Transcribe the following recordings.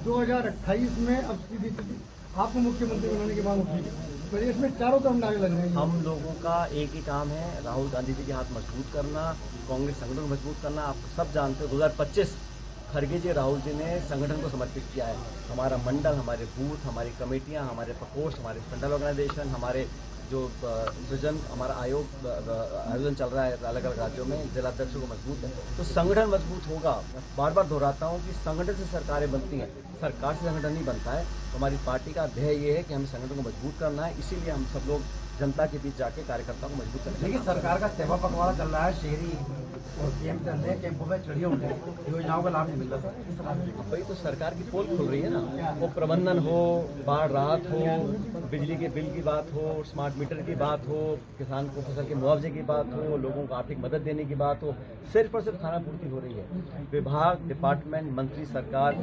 2028 में अब सीधी आपको मुख्यमंत्री बनाने की मांग उठी है। प्रदेश में चारों तरफ नारे लग रहे हैं। हम लोगों का एक ही काम है, राहुल गांधी जी के हाथ मजबूत करना, कांग्रेस संगठन को मजबूत करना। आप सब जानते हो 2025 खड़गे जी राहुल जी ने संगठन को समर्पित किया है। हमारा मंडल, हमारे बूथ, हमारी कमेटियां, हमारे प्रकोष्ठ, हमारे सेंट्रल ऑर्गेनाइजेशन, हमारे जो सृजन हमारा आयोजन चल रहा है अलग अलग राज्यों में, जिलाध्यक्षों को मजबूत है तो संगठन मजबूत होगा। बार बार दोहराता हूँ कि संगठन से सरकारें बनती हैं, सरकार से संगठन नहीं बनता है। तो हमारी पार्टी का ध्येय ये है कि हमें संगठन को मजबूत करना है, इसीलिए हम सब लोग जनता के बीच जाके कार्यकर्ताओं को मजबूत करें। देखिए, सरकार का सेवा पखवाड़ा चल रहा है, शहरी और कैंप चल रहे हैं, कैंपों में चिड़िया उठ रही, योजनाओं का लाभ नहीं मिल रहा सर। भाई तो सरकार की पोल खुल रही है ना, वो प्रबंधन हो, बाढ़ राहत हो, बिजली के बिल की बात हो, स्मार्ट मीटर की बात हो, किसान को फसल के मुआवजे की बात हो, लोगों को आर्थिक मदद देने की बात हो, सिर्फ और सिर्फ खाना पूर्ति हो रही है। विभाग, डिपार्टमेंट, मंत्री, सरकार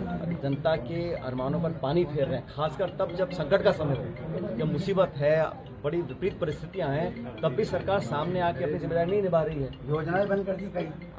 जनता के अरमानों पर पानी फेर रहे हैं, खासकर तब जब संकट का समय हो, जब मुसीबत है, बड़ी विपरीत परिस्थितियां हैं, तब भी सरकार सामने आके अपनी जिम्मेदारी नहीं निभा रही है। योजनाएं बंद कर दी,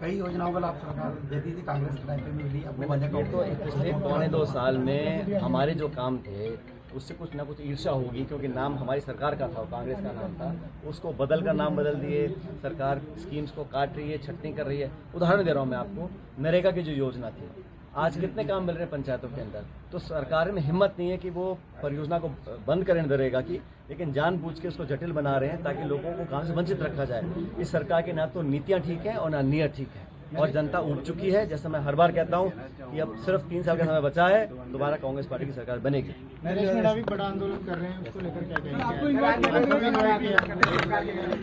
कई योजनाओं का लाभ सरकार देती थी, कांग्रेस के टाइम पे मिली। ये तो पिछले पौने 2 साल में हमारे जो काम थे उससे कुछ ना कुछ ईर्ष्या होगी, क्योंकि नाम हमारी सरकार का था, कांग्रेस का नाम था, उसको बदल कर नाम बदल दिए। सरकार स्कीम्स को काट रही है, छटनी कर रही है। उदाहरण दे रहा हूँ मैं आपको, नरेगा की जो योजना थी, आज कितने काम मिल रहे हैं पंचायतों के अंदर। तो सरकार में हिम्मत नहीं है कि वो परियोजना को बंद करें नरेगा की, लेकिन जानबूझ के उसको जटिल बना रहे हैं ताकि लोगों को काम से वंचित रखा जाए। इस सरकार की ना तो नीतियां ठीक हैं और ना नीयत ठीक है, और जनता उठ चुकी है। जैसे मैं हर बार कहता हूँ कि अब सिर्फ 3 साल का समय बचा है, दोबारा कांग्रेस पार्टी की सरकार बनेगी। बड़ा आंदोलन कर रहे हैं, उसको लेकर क्या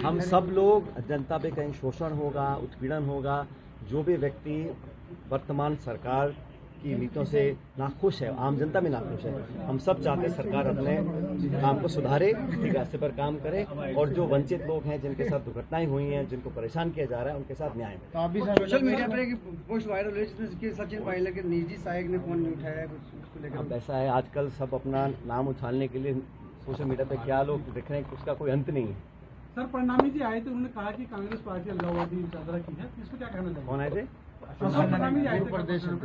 हम सब लोग, जनता पे कहीं शोषण होगा, उत्पीड़न होगा, जो भी व्यक्ति वर्तमान सरकार की नीतियों से नाखुश है, आम जनता में नाखुश है, हम सब चाहते हैं सरकार अपने काम को सुधारे, ठीक रास्ते पर काम करे, और जो वंचित लोग हैं, जिनके साथ दुर्घटनाएं हुई हैं, जिनको परेशान किया जा रहा है, उनके साथ न्याय मिले। सोशल मीडिया पर एक पोस्ट वायरल हुई जिसमें सचिन पायलट के निजी सहायक ने फोन नहीं उठाया, उसको लेकर। अब ऐसा है, आजकल सब अपना नाम उछालने के लिए सोशल मीडिया पर क्या लोग दिख रहे हैं, उसका कोई अंत नहीं है। सर, प्रणामी जी आए थे, उन्होंने कहा कि कांग्रेस पार्टी अलगाववादी चादरा की है, इसको क्या कहना चाहिए? कौन आए थे? अशोक प्रणामी आए थे प्रदेश में।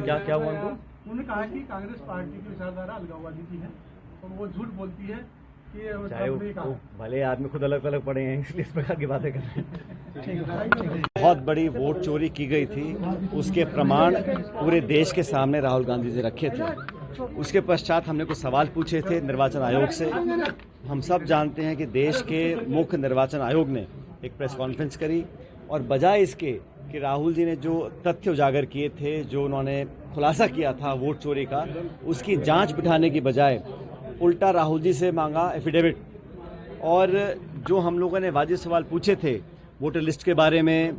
क्या हुआ उनको? उन्होंने कहा कि कांग्रेस पार्टी की विचारधारा अलगाववादी की है और वो झूठ बोलती है कि चाहे वो भले आदमी खुद अलग अलग पड़े हैं, इसलिए इस प्रकार की बातें कर रहे हैं। बहुत बड़ी वोट चोरी की गई थी, उसके प्रमाण पूरे देश के सामने राहुल गांधी जी रखे थे। उसके पश्चात हमने कुछ सवाल पूछे थे निर्वाचन आयोग से। हम सब जानते हैं कि देश के मुख्य निर्वाचन आयोग ने एक प्रेस कॉन्फ्रेंस करी, और बजाय इसके कि राहुल जी ने जो तथ्य उजागर किए थे, जो उन्होंने खुलासा किया था वोट चोरी का, उसकी जांच बिठाने की बजाय उल्टा राहुल जी से मांगा एफिडेविट। और जो हम लोगों ने वाजिब सवाल पूछे थे वोटर लिस्ट के बारे में,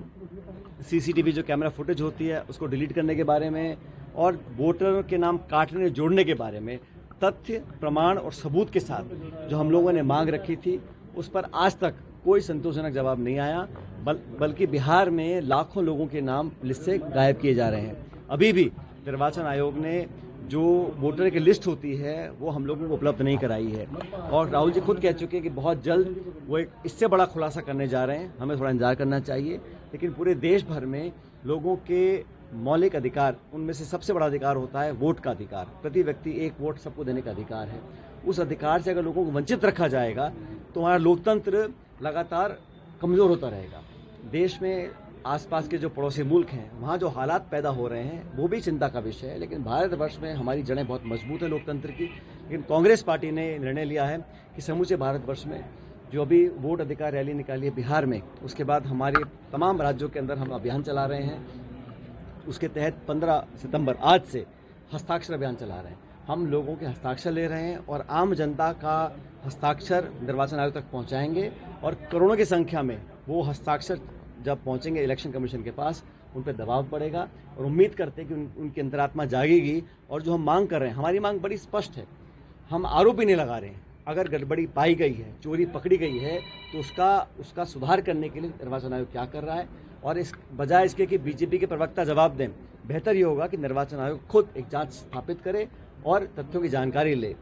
सीसीटीवी जो कैमरा फुटेज होती है उसको डिलीट करने के बारे में, और वोटर के नाम काटने जोड़ने के बारे में, तथ्य, प्रमाण और सबूत के साथ जो हम लोगों ने मांग रखी थी, उस पर आज तक कोई संतोषजनक जवाब नहीं आया। बल्कि बिहार में लाखों लोगों के नाम लिस्ट से गायब किए जा रहे हैं। अभी भी निर्वाचन आयोग ने जो वोटर की लिस्ट होती है वो हम लोगों को उपलब्ध नहीं कराई है, और राहुल जी खुद कह चुके हैं कि बहुत जल्द वो एक इससे बड़ा खुलासा करने जा रहे हैं। हमें थोड़ा इंतजार करना चाहिए, लेकिन पूरे देश भर में लोगों के मौलिक अधिकार, उनमें से सबसे बड़ा अधिकार होता है वोट का अधिकार। प्रति व्यक्ति एक वोट सबको देने का अधिकार है। उस अधिकार से अगर लोगों को वंचित रखा जाएगा तो हमारा लोकतंत्र लगातार कमजोर होता रहेगा। देश में आसपास के जो पड़ोसी मुल्क हैं, वहाँ जो हालात पैदा हो रहे हैं वो भी चिंता का विषय है, लेकिन भारतवर्ष में हमारी जड़ें बहुत मजबूत है लोकतंत्र की। लेकिन कांग्रेस पार्टी ने निर्णय लिया है कि समूचे भारतवर्ष में जो अभी वोट अधिकार रैली निकाली है बिहार में, उसके बाद हमारे तमाम राज्यों के अंदर हम अभियान चला रहे हैं। उसके तहत 15 सितंबर आज से हस्ताक्षर अभियान चला रहे हैं। हम लोगों के हस्ताक्षर ले रहे हैं और आम जनता का हस्ताक्षर निर्वाचन आयोग तक पहुंचाएंगे, और करोड़ों की संख्या में वो हस्ताक्षर जब पहुंचेंगे इलेक्शन कमीशन के पास, उन पर दबाव पड़ेगा, और उम्मीद करते हैं कि उनकी अंतरात्मा जागेगी। और जो हम मांग कर रहे हैं, हमारी मांग बड़ी स्पष्ट है, हम आरोप ही नहीं लगा रहे हैं। अगर गड़बड़ी पाई गई है, चोरी पकड़ी गई है, तो उसका सुधार करने के लिए निर्वाचन आयोग क्या कर रहा है, और इस बजाय इसके कि बीजेपी के प्रवक्ता जवाब दें, बेहतर ये होगा कि निर्वाचन आयोग खुद एक जांच स्थापित करे और तथ्यों की जानकारी ले।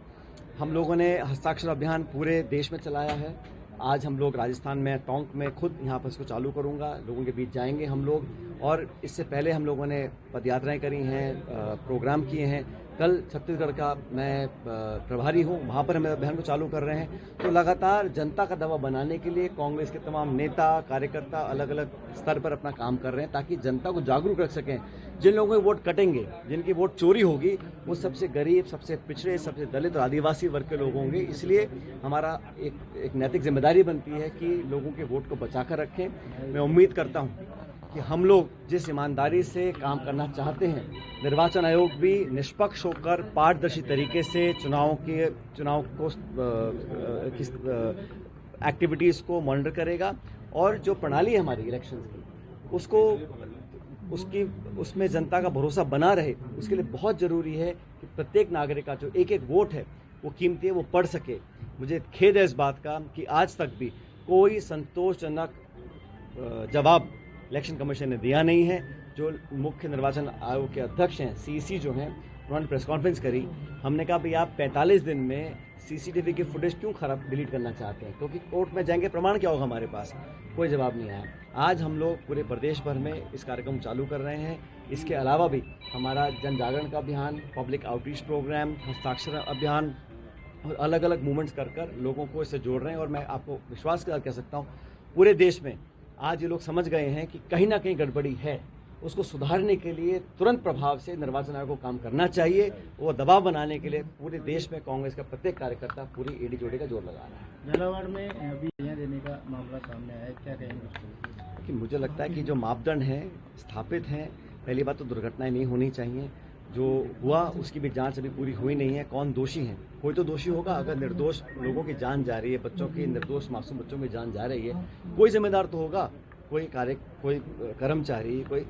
हम लोगों ने हस्ताक्षर अभियान पूरे देश में चलाया है, आज हम लोग राजस्थान में टोंक में खुद यहाँ पर इसको चालू करूँगा, लोगों के बीच जाएंगे हम लोग। और इससे पहले हम लोगों ने पदयात्राएं करी हैं, प्रोग्राम किए हैं। कल छत्तीसगढ़ का मैं प्रभारी हूँ, वहाँ पर हम अभियान को चालू कर रहे हैं। तो लगातार जनता का दबाव बनाने के लिए कांग्रेस के तमाम नेता कार्यकर्ता अलग अलग स्तर पर अपना काम कर रहे हैं, ताकि जनता को जागरूक रख सकें। जिन लोगों के वोट कटेंगे, जिनकी वोट चोरी होगी, वो सबसे गरीब, सबसे पिछड़े, सबसे दलित और आदिवासी वर्ग के लोग होंगे। इसलिए हमारा एक नैतिक जिम्मेदारी बनती है कि लोगों के वोट को बचाकर रखें। मैं उम्मीद करता हूँ कि हम लोग जिस ईमानदारी से काम करना चाहते हैं, निर्वाचन आयोग भी निष्पक्ष होकर पारदर्शी तरीके से चुनाव को एक्टिविटीज़ को मॉनिटर करेगा। और जो प्रणाली है हमारी इलेक्शंस की, उसमें जनता का भरोसा बना रहे, उसके लिए बहुत ज़रूरी है कि प्रत्येक नागरिक का जो एक एक वोट है वो कीमती है, वो पढ़ सके। मुझे खेद है इस बात का कि आज तक भी कोई संतोषजनक जवाब इलेक्शन कमीशन ने दिया नहीं है। जो मुख्य निर्वाचन आयोग के अध्यक्ष हैं, सीईसी जो हैं, उन्होंने प्रेस कॉन्फ्रेंस करी। हमने कहा भाई आप 45 दिन में सीसीटीवी की फुटेज क्यों डिलीट करना चाहते हैं, क्योंकि कोर्ट में जाएंगे, प्रमाण क्या होगा हमारे पास? कोई जवाब नहीं आया। आज हम लोग पूरे प्रदेश भर में इस कार्यक्रम चालू कर रहे हैं। इसके अलावा भी हमारा जन जागरण का अभियान, पब्लिक आउटरीच प्रोग्राम, हस्ताक्षर अभियान और अलग अलग मूवमेंट्स कर लोगों को इससे जोड़ रहे हैं। और मैं आपको विश्वास के साथ कह सकता हूँ, पूरे देश में आज ये लोग समझ गए हैं कि कहीं ना कहीं गड़बड़ी है। उसको सुधारने के लिए तुरंत प्रभाव से निर्वाचन आयोग को काम करना चाहिए। वो दबाव बनाने के लिए पूरे देश में कांग्रेस का प्रत्येक कार्यकर्ता पूरी एडी जोड़ी का जोर लगा रहा है। झालावाड़ में अभी देने का मामला सामने आया है, क्या कहेंगे? कि मुझे लगता है कि जो मापदंड हैं स्थापित हैं। पहली बात तो दुर्घटनाएं नहीं होनी चाहिए। जो हुआ उसकी भी जांच अभी पूरी हुई नहीं है। कौन दोषी है? कोई तो दोषी होगा। अगर निर्दोष लोगों की जान जा रही है, बच्चों की, निर्दोष मासूम बच्चों की जान जा रही है, कोई जिम्मेदार तो होगा। कोई कर्मचारी, कोई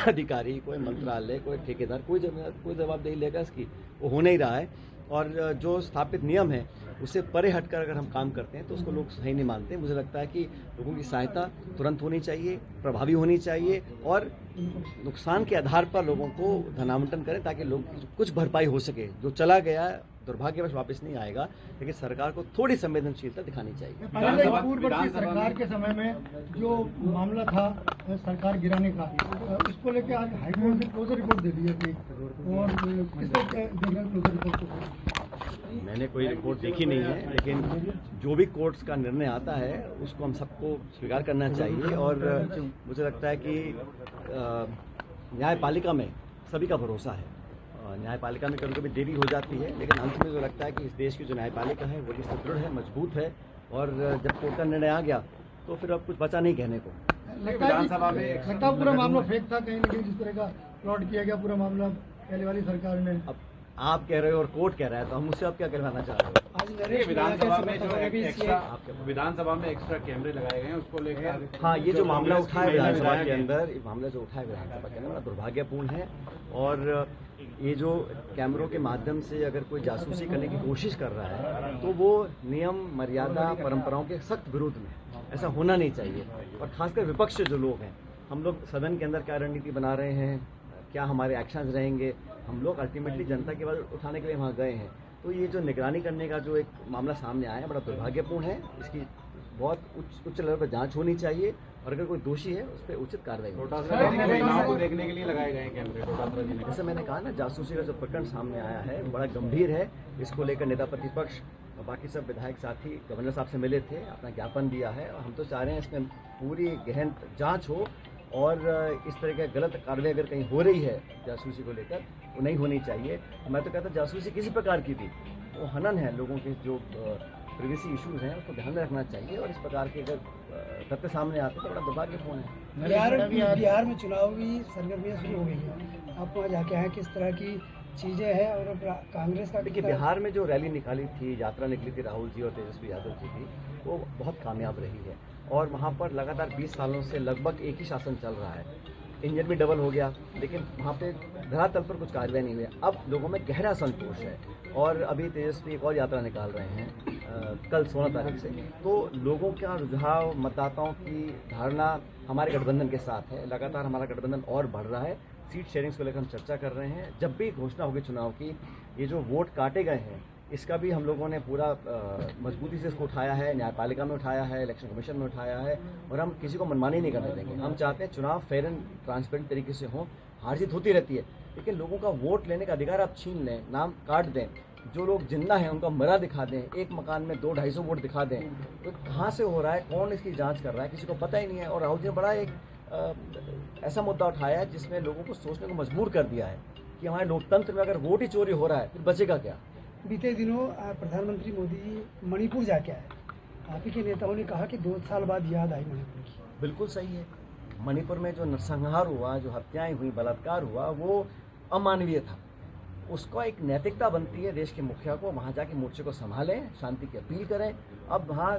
अधिकारी, कोई मंत्रालय, कोई ठेकेदार, कोई जवाबदेही लेगा इसकी? वो हो नहीं रहा है। और जो स्थापित नियम है उससे परे हटकर अगर हम काम करते हैं तो उसको लोग सही नहीं मानते। मुझे लगता है कि लोगों की सहायता तुरंत होनी चाहिए, प्रभावी होनी चाहिए और नुकसान के आधार पर लोगों को धनावंटन करें, ताकि लोग कुछ भरपाई हो सके। जो चला गया दुर्भाग्यवश वापस नहीं आएगा, लेकिन सरकार को थोड़ी संवेदनशीलता दिखानी चाहिए। पूर्ववर्ती सरकार के समय में जो मामला था सरकार गिराने का, इसको लेकर आज हाईकोर्ट ने क्लोजर रिपोर्ट दे दी थी। और क्लोजर रिपोर्ट मैंने कोई रिपोर्ट देखी नहीं है, लेकिन जो भी कोर्ट्स का निर्णय आता है उसको हम सबको स्वीकार करना चाहिए। और मुझे लगता है कि न्यायपालिका में सभी का भरोसा है। न्यायपालिका में कभी कभी देरी हो जाती है, लेकिन अंत में जो लगता है कि इस देश की जो न्यायपालिका है वो भी सुदृढ़ है, मजबूत है। और जब कोर्ट का निर्णय आ गया तो फिर अब कुछ बचा नहीं कहने को। विधानसभा में पूरा मामला फेक था कहीं ना कहीं, जिस तरह का प्लॉट किया गया पूरा मामला पहले वाली सरकार ने। अब आप कह रहे हो और कोर्ट कह रहा है, तो हम मुझसे आप क्या कहना चाह रहे हो? विधानसभा में एक्स्ट्रा कैमरे लगाए गए हैं, उसको लेकर हाँ, ये जो मामला उठा है विधानसभा के अंदर, मामला जो उठा है विधानसभा के अंदर बड़ा दुर्भाग्यपूर्ण है। और ये जो कैमरों के माध्यम से अगर कोई जासूसी करने की कोशिश कर रहा है तो वो नियम, मर्यादा, परंपराओं के सख्त विरुद्ध में। ऐसा होना नहीं चाहिए। और खासकर विपक्ष जो लोग हैं, हम लोग सदन के अंदर क्या रणनीति बना रहे हैं, क्या हमारे एक्शंस रहेंगे, हम लोग अल्टीमेटली जनता की आवाज़ उठाने के लिए वहाँ गए हैं। तो ये जो निगरानी करने का जो एक मामला सामने आया है बड़ा दुर्भाग्यपूर्ण है। इसकी बहुत उच्च लेवल पर जांच होनी चाहिए और अगर कोई दोषी है उस पर उचित कार्रवाई को देखने के लिए लगाए गए हैं कैमरे। जैसे मैंने कहा ना, जासूसी का जो प्रकरण सामने आया है बड़ा गंभीर है। इसको लेकर नेता प्रतिपक्ष और बाकी सब विधायक साथी गवर्नर साहब से मिले थे, अपना ज्ञापन दिया है। और हम तो चाह रहे हैं इसमें पूरी गहन जांच हो और इस तरह की गलत कार्रवाई अगर कहीं हो रही है जासूसी को लेकर, वो नहीं होनी चाहिए। मैं तो कहता जासूसी किसी प्रकार की भी, वो हनन है लोगों के जो प्रिवेसी इश्यूज हैं, उसको ध्यान में रखना चाहिए। और इस प्रकार के अगर तथ्य सामने आते तो बड़ा दुर्भाग्यपूर्ण है। बिहार में चुनावी सरगर्मियां शुरू हो गई हैं, आप वहाँ जाके आए, किस तरह की चीज़ें हैं? और कांग्रेस का देखिए, बिहार में जो रैली निकाली थी, यात्रा निकली थी राहुल जी और तेजस्वी यादव जी की, वो बहुत कामयाब रही है। और वहाँ पर लगातार 20 सालों से लगभग एक ही शासन चल रहा है। इंजन भी डबल हो गया, लेकिन वहाँ पे धरातल पर कुछ कार्रवाई नहीं हुई। अब लोगों में गहरा संतोष है। और अभी तेजस्वी एक और यात्रा निकाल रहे हैं कल 16 तारीख से। तो लोगों का रुझाव, मतदाताओं की धारणा हमारे गठबंधन के साथ है। लगातार हमारा गठबंधन और बढ़ रहा है। सीट शेयरिंग्स को लेकर हम चर्चा कर रहे हैं। जब भी घोषणा होगी चुनाव की, ये जो वोट काटे गए हैं इसका भी हम लोगों ने पूरा मजबूती से इसको उठाया है, न्यायपालिका में उठाया है, इलेक्शन कमीशन में उठाया है, और हम किसी को मनमानी नहीं करने देंगे। हम चाहते हैं चुनाव फेयर एंड ट्रांसपेरेंट तरीके से हो। हार जीत होती रहती है, लेकिन लोगों का वोट लेने का अधिकार आप छीन लें, नाम काट दें, जो लोग जिंदा हैं उनका मरा दिखा दें, एक मकान में 200-250 वोट दिखा दें, तो कहाँ से हो रहा है, कौन इसकी जांच कर रहा है, किसी को पता ही नहीं है। और राहुल जी ने बड़ा एक ऐसा मुद्दा उठाया है जिसमें लोगों को सोचने को मजबूर कर दिया है कि हमारे लोकतंत्र में अगर वोट ही चोरी हो रहा है फिर बचेगा क्या। बीते दिनों प्रधानमंत्री मोदी जी मणिपुर जाके आए, आप ही के नेताओं ने कहा कि 2 साल बाद याद आई मणिपुर की। बिल्कुल सही है। मणिपुर में जो नरसंहार हुआ, जो हत्याएं हुई, बलात्कार हुआ, वो अमानवीय था। उसका एक नैतिकता बनती है देश के मुखिया को वहाँ जाके मोर्चे को संभालें, शांति की अपील करें। अब वहाँ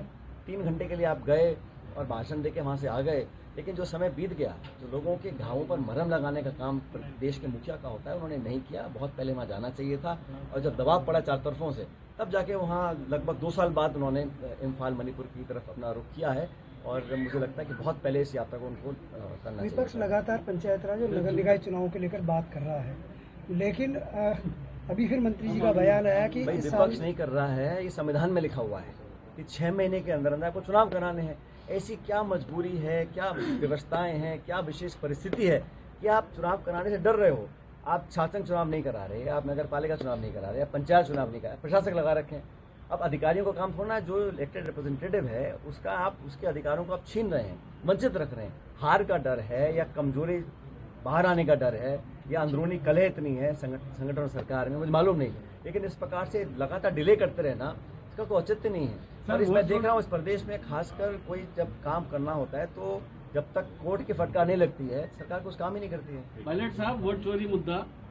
3 घंटे के लिए आप गए और भाषण देके वहाँ से आ गए, लेकिन जो समय बीत गया, जो लोगों के घावों पर मरहम लगाने का काम देश के मुखिया का होता है, उन्होंने नहीं किया। बहुत पहले वहाँ जाना चाहिए था, और जब दबाव पड़ा 4 तरफों से, तब जाके वहाँ लगभग 2 साल बाद उन्होंने इम्फाल मणिपुर की तरफ अपना रुख किया है। और मुझे लगता है कि बहुत पहले इस यात्रा को उनको करना चाहिए। विपक्ष लगातार पंचायत राज और नगर निकाय चुनावों को लेकर बात कर रहा है, लेकिन अभी फिर मंत्री जी का बयान आया कि भाई विपक्ष नहीं कर रहा है, ये संविधान में लिखा हुआ है कि 6 महीने के अंदर अंदर आपको चुनाव कराने हैं। ऐसी क्या मजबूरी है, क्या व्यवस्थाएं हैं, क्या विशेष परिस्थिति है कि आप चुनाव कराने से डर रहे हो। आप शासन चुनाव नहीं करा रहे, आप नगर पालिका चुनाव नहीं करा रहे, आप पंचायत चुनाव नहीं करा रहे, प्रशासक लगा रखे हैं। अब अधिकारियों का काम थोड़ा, जो इलेक्टेड रिप्रेजेंटेटिव है उसका आप उसके अधिकारों को आप छीन रहे हैं, वंचित रख रहे हैं। हार का डर है, या कमजोरी बाहर आने का डर है, या अंदरूनी कलह इतनी है संगठन और सरकार में, मुझे मालूम नहीं। लेकिन इस प्रकार से लगातार डिले करते रहना, इसका कोई औचित्य नहीं है। और इसमें देख रहा हूँ इस प्रदेश में खासकर कोई जब काम करना होता है तो जब तक कोर्ट की फटकार नहीं लगती है, सरकार कुछ काम ही नहीं करती है। पायलट साहब, वोट चोरी मुद्दा